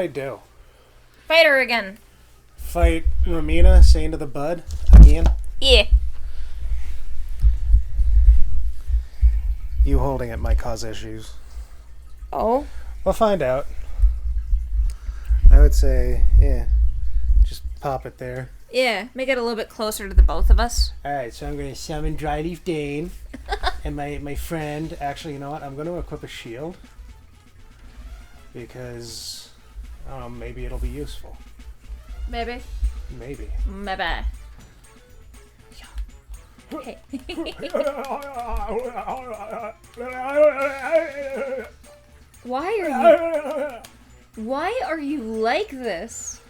I do. Fight her again. Fight Romina, saying to the bud again. Yeah. You holding it might cause issues. Oh? We'll find out. I would say, yeah, just pop it there. Yeah, make it a little bit closer to the both of us. Alright, so I'm going to summon Dryleaf Dane. And my friend, actually, you know what? I'm going to equip a shield. Because, maybe it'll be useful. Maybe. Maybe. Maybe. Hey. Why are you like this?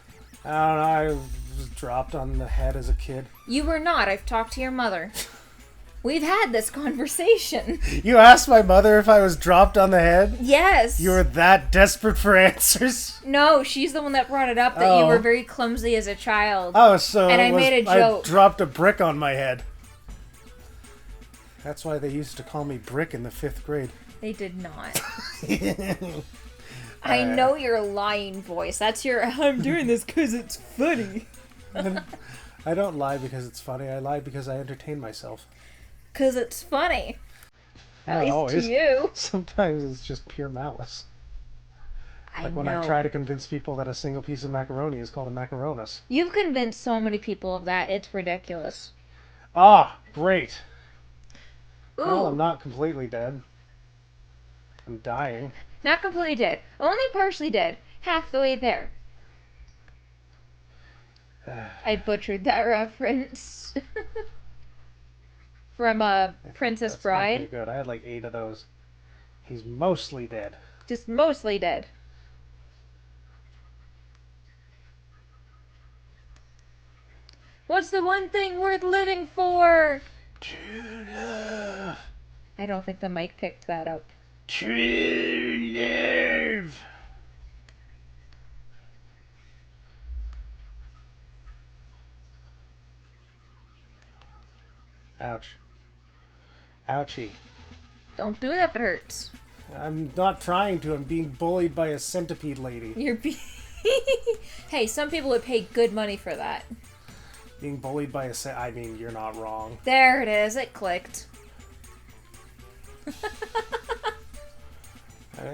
I don't know, I was dropped on the head as a kid. You were not. I've talked to your mother. We've had this conversation. You asked my mother if I was dropped on the head? Yes. You were that desperate for answers? No, she's the one that brought it up that you were very clumsy as a child. Oh, so and I made a joke. I dropped a brick on my head. That's why they used to call me Brick in the 5th grade. They did not. I know your lying voice. That's your, I'm doing this because it's funny. I don't lie because it's funny. I lie because I entertain myself. Because it's funny. At least always. to you. Sometimes it's just pure malice. Like when I try to convince people that a single piece of macaroni is called a macaronis. You've convinced so many people of that. It's ridiculous. Ah, great. Ooh. Well, I'm not completely dead. I'm dying. Not completely dead. Only partially dead. Half the way there. I butchered that reference. From Princess That's Bride. pretty good. I had like 8 of those. He's mostly dead. Just mostly dead. What's the one thing worth living for? True love. I don't think the mic picked that up. True love. Ouch. Ouchie. Don't do that if it hurts. I'm not trying to. I'm being bullied by a centipede lady. You're Hey, some people would pay good money for that. Being bullied by I mean, you're not wrong. There it is. It clicked. I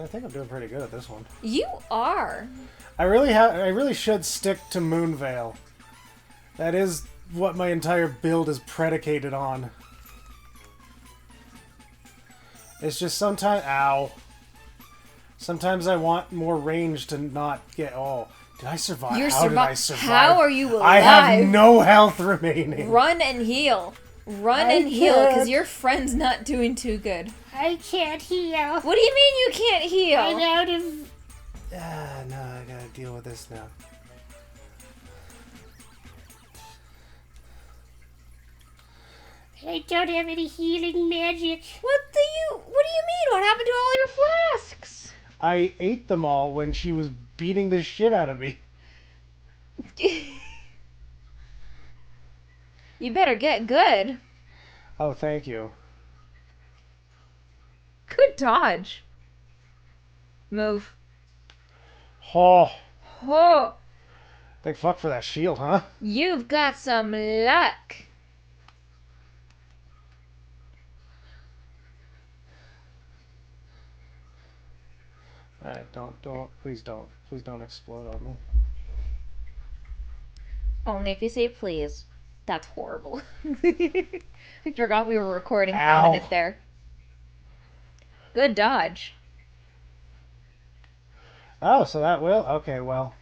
think I'm doing pretty good at this one. You are. I really should stick to Moonveil. That is what my entire build is predicated on. It's just sometimes... Ow. Sometimes I want more range to not get... Oh, did I survive? How did I survive? How are you alive? I have no health remaining. Run and heal. Run and heal, because your friend's not doing too good. I can't heal. What do you mean you can't heal? I'm out of... No, I gotta deal with this now. I don't have any healing magic. What do you mean? What happened to all your flasks? I ate them all when she was beating the shit out of me. You better get good. Oh, thank you. Good dodge. Move. Oh, Oh, thank fuck for that shield, huh? you've got some luck. Alright, please don't explode on me. Only if you say please. That's horrible. I forgot we were recording for Ow. a minute there. Good dodge. Oh, so that will? Okay, well.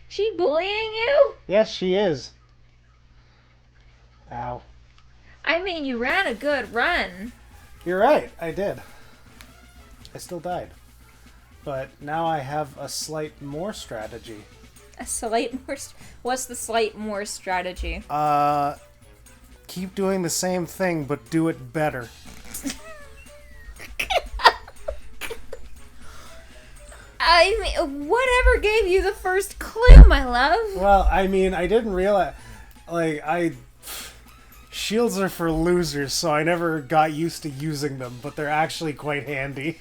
She bullying you? Yes, she is. Ow. I mean, you ran a good run. You're right, I did. I still died. But now I have a slight more strategy. A slight more... What's the slight more strategy? Keep doing the same thing, but do it better. I mean, whatever gave you the first clue, my love? Well, I mean, I didn't realize... Shields are for losers, so I never got used to using them, but they're actually quite handy.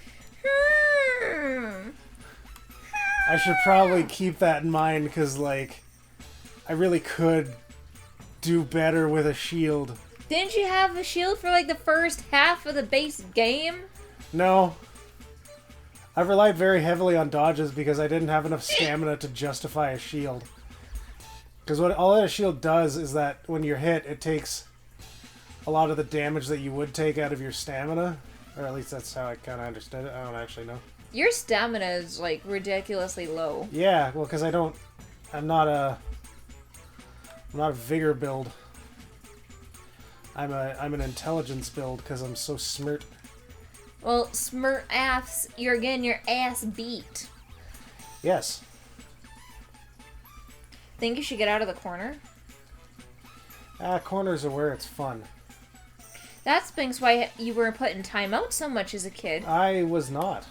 I should probably keep that in mind because, like, I really could do better with a shield. Didn't you have a shield for like the first half of the base game? No. I relied very heavily on dodges because I didn't have enough stamina to justify a shield. Because what all that a shield does is that when you're hit, it takes a lot of the damage that you would take out of your stamina. Or at least that's how I kind of understood it. I don't actually know. Your stamina is like ridiculously low. Yeah, well, because I'm not a vigor build. I'm an intelligence build because I'm so smirt. Well, smirt ass, you're getting your ass beat. Yes. Think you should get out of the corner? Corners are where it's fun. That's why you were put in timeout so much as a kid. I was not.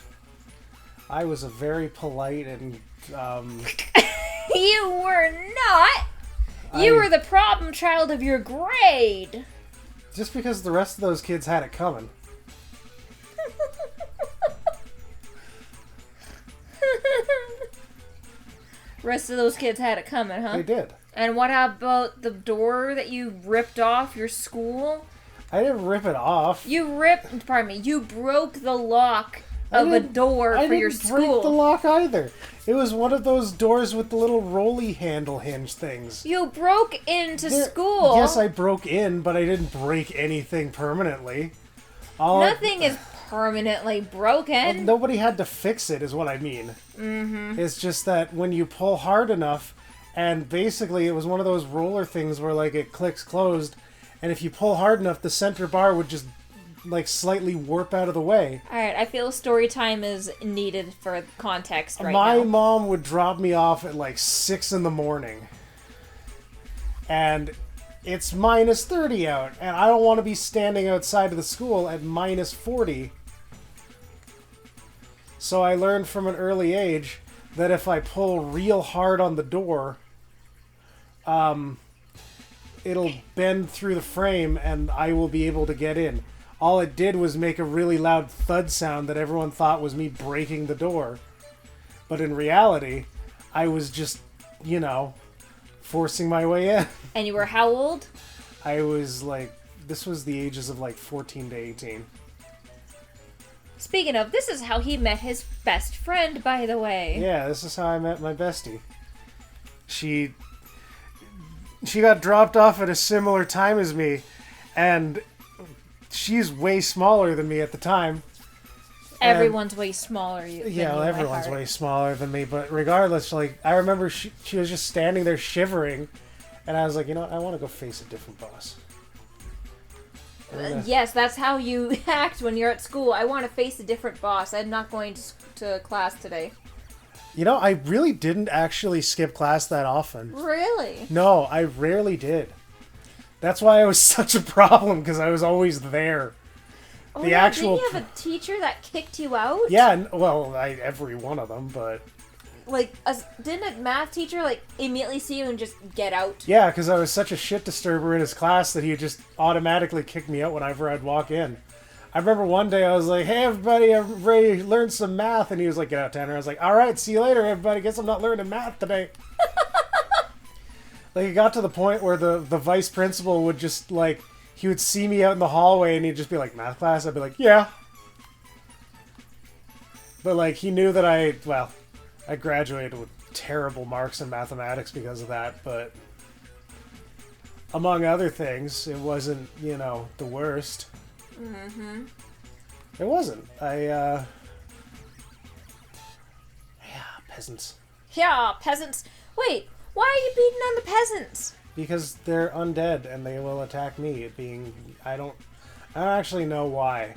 I was a very polite and, You were not! You were the problem child of your grade! Just because the rest of those kids had it coming. Rest of those kids had it coming, huh? They did. And what about the door that you ripped off your school? I didn't rip it off. You broke the lock of a door for your school. I didn't break the lock either. It was one of those doors with the little rolly handle hinge things. You broke into school. Yes, I broke in, but I didn't break anything permanently. Nothing is permanently broken. Well, nobody had to fix it, is what I mean. Mm-hmm. It's just that when you pull hard enough, and basically it was one of those roller things where like it clicks closed, and if you pull hard enough, the center bar would just like slightly warp out of the way. Alright, I feel story time is needed for context right now. My mom would drop me off at like 6 in the morning. And it's minus 30 out, and I don't want to be standing outside of the school at minus 40. So I learned from an early age that if I pull real hard on the door, it'll bend through the frame and I will be able to get in. All it did was make a really loud thud sound that everyone thought was me breaking the door. But in reality, I was just, forcing my way in. And you were how old? I was like, this was the ages of like 14 to 18. Speaking of, this is how he met his best friend, by the way. Yeah, this is how I met my bestie. She got dropped off at a similar time as me, and she's way smaller than me at the time. Everyone's way smaller. Everyone's way smaller than me, but regardless, like, I remember she was just standing there shivering, and I was like, you know what, I want to go face a different boss. Yes, that's how you act when you're at school. I want to face a different boss. I'm not going to class today. I really didn't actually skip class that often. Really? No, I rarely did. That's why I was such a problem, because I was always there. Oh, didn't you have a teacher that kicked you out? Yeah, well, every one of them, but... Like, didn't a math teacher, immediately see you and just get out? Yeah, because I was such a shit disturber in his class that he would just automatically kick me out whenever I'd walk in. I remember one day I was like, hey, everybody, I'm ready to learn some math. And he was like, get out, Tanner. I was like, all right, see you later, everybody. Guess I'm not learning math today. It got to the point where the vice principal would just, he would see me out in the hallway and he'd just be like, math class? I'd be like, yeah. But, he knew that I graduated with terrible marks in mathematics because of that, but among other things, it wasn't, the worst. Mm-hmm. It wasn't. Yeah, peasants. Yeah, peasants. Wait, why are you beating on the peasants? Because they're undead and they will attack me. I don't actually know why.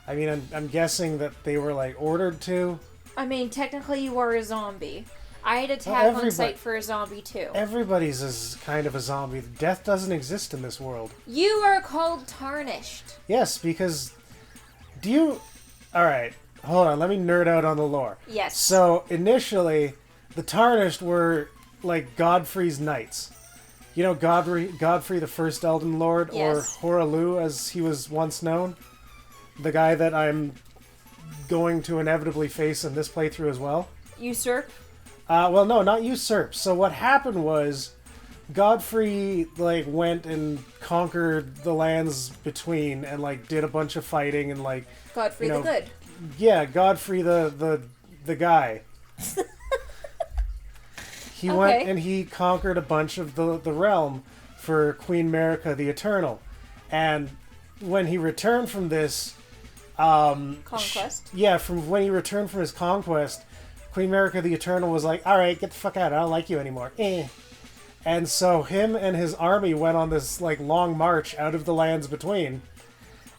I mean, I'm guessing that they were ordered to. I mean, technically you were a zombie. I'd attack on sight for a zombie too. Everybody's kind of a zombie. Death doesn't exist in this world. You are called tarnished. Yes, because... Alright, hold on, let me nerd out on the lore. Yes. So, initially, the Tarnished were, Godfrey's knights. You know Godfrey the First Elden Lord, yes. Or Horalu, as he was once known? The guy that I'm going to inevitably face in this playthrough as well? Usurp? Well, no, not usurp. So what happened was Godfrey like went and conquered the lands between and like did a bunch of fighting and like Godfrey you know, the Good. yeah, Godfrey the guy. He went Okay. and he conquered a bunch of the realm for Queen Merica the Eternal. And when he returned from this Conquest. from when he returned from his conquest, Queen Merica the Eternal was like, "All right, get the fuck out. I don't like you anymore." And so him and his army went on this like long march out of the lands between.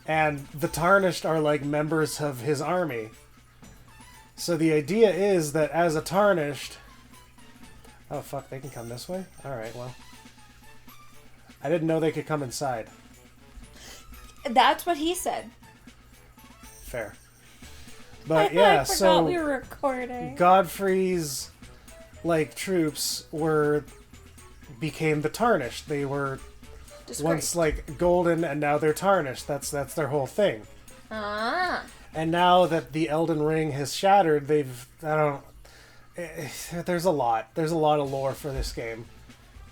And the Tarnished are like members of his army. So the idea is that as a Tarnished... Oh, fuck, they can come this way? Alright, well. I didn't know they could come inside. That's what he said. Fair. But yeah, I forgot so we were recording. Godfrey's like troops became the Tarnished. They were once like golden and now they're tarnished. That's their whole thing. Ah. And now that the Elden Ring has shattered, there's a lot of lore for this game.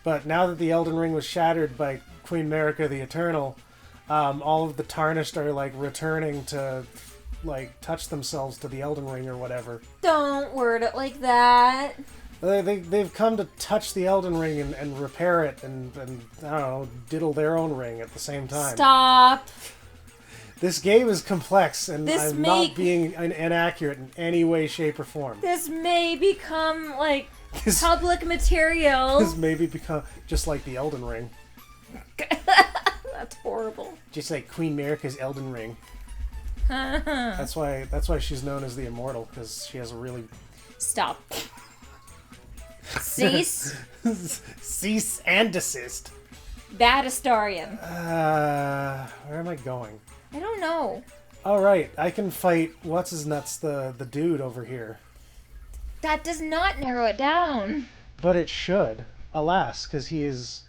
But now that the Elden Ring was shattered by Queen Merica the Eternal, all of the Tarnished are like returning to like touch themselves to the Elden Ring or whatever. Don't word it like that. They've come to touch the Elden Ring and repair it and I don't know, diddle their own ring at the same time. Stop. This game is complex and I'm not being inaccurate in any way, shape, or form. This may become like public material. This maybe become just like the Elden Ring. That's horrible. Just like Queen Merica's Elden Ring. That's why she's known as the Immortal, because she has a really... Stop. Cease. Cease and desist. Bad Astarian. Where am I going? I don't know. All right, I can fight what's his nuts, the dude over here. That does not narrow it down. But it should, alas, because he is.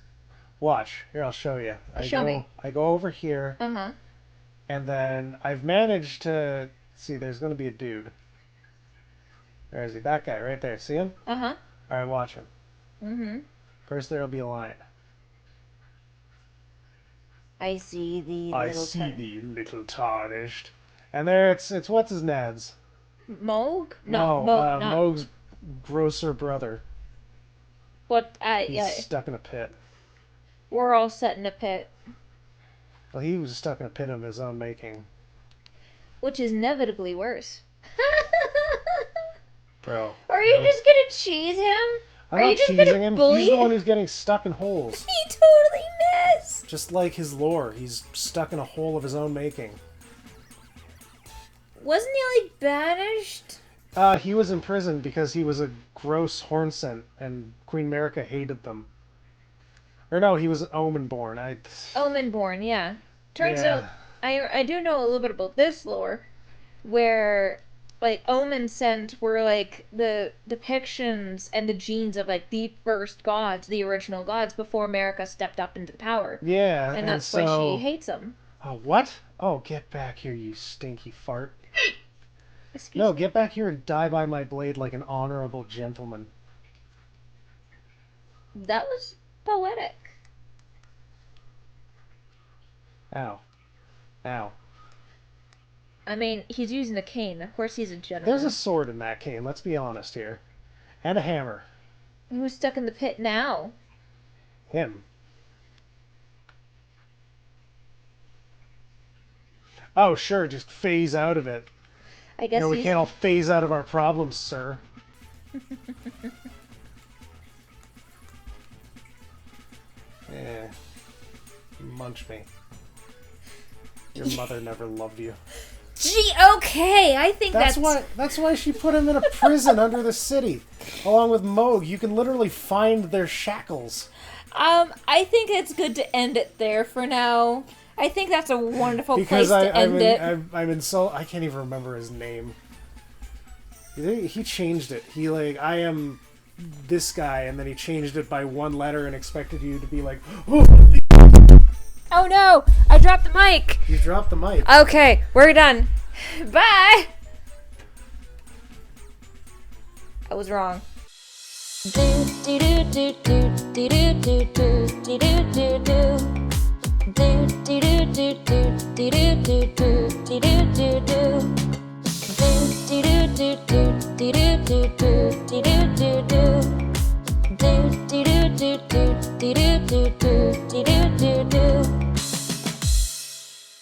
Watch here. I'll show you. Show me. I go over here, and then I've managed to see. There's going to be a dude. Where is he? That guy right there. See him? Uh huh. All right, watch him. First, there'll be a line. I see the I little see the little tarnished. And there it's what's his nads? Moog? No, Moog, not. Moog's grosser brother. What? He's Yeah. stuck in a pit. We're all set in a pit. Well, he was stuck in a pit of his own making. Which is inevitably worse. Bro. Are you just gonna cheese him? I'm Are not you just cheesing gonna him. bully He's the him? one who's getting stuck in holes. He totally missed! Just like his lore. He's stuck in a hole of his own making. Wasn't he, like, banished? He was in prison because he was a gross horn scent, and Queen Merica hated them. Or no, he was Omen-born. Omenborn, yeah. Turns Yeah. out, I do know a little bit about this lore, where, like, Omen scent were, like, the depictions and the genes of, like, the first gods, the original gods, before America stepped up into power. Yeah, And that's why she hates them. Oh, what? Oh, get back here, you stinky fart. Excuse No, me. get back here and die by my blade like an honorable gentleman. That was poetic. Ow. Ow. I mean, he's using a cane. Of course he's a gentleman. There's a sword in that cane, let's be honest here. And a hammer. Who's stuck in the pit now? Him. Oh, sure, just phase out of it. I guess We he's... can't all phase out of our problems, sir. Yeah. Munch me. Your mother never loved you. Gee, okay, I think That's why she put him in a prison under the city, along with Moog. You can literally find their shackles. I think it's good to end it there for now. I think that's a wonderful Because place to end it. I'm in so I can't even remember his name. He changed it. He like I am this guy, and then he changed it by one letter and expected you to be like, oh, Oh no! I dropped the mic! you dropped the mic. Okay, we're done. Bye! I was wrong. Do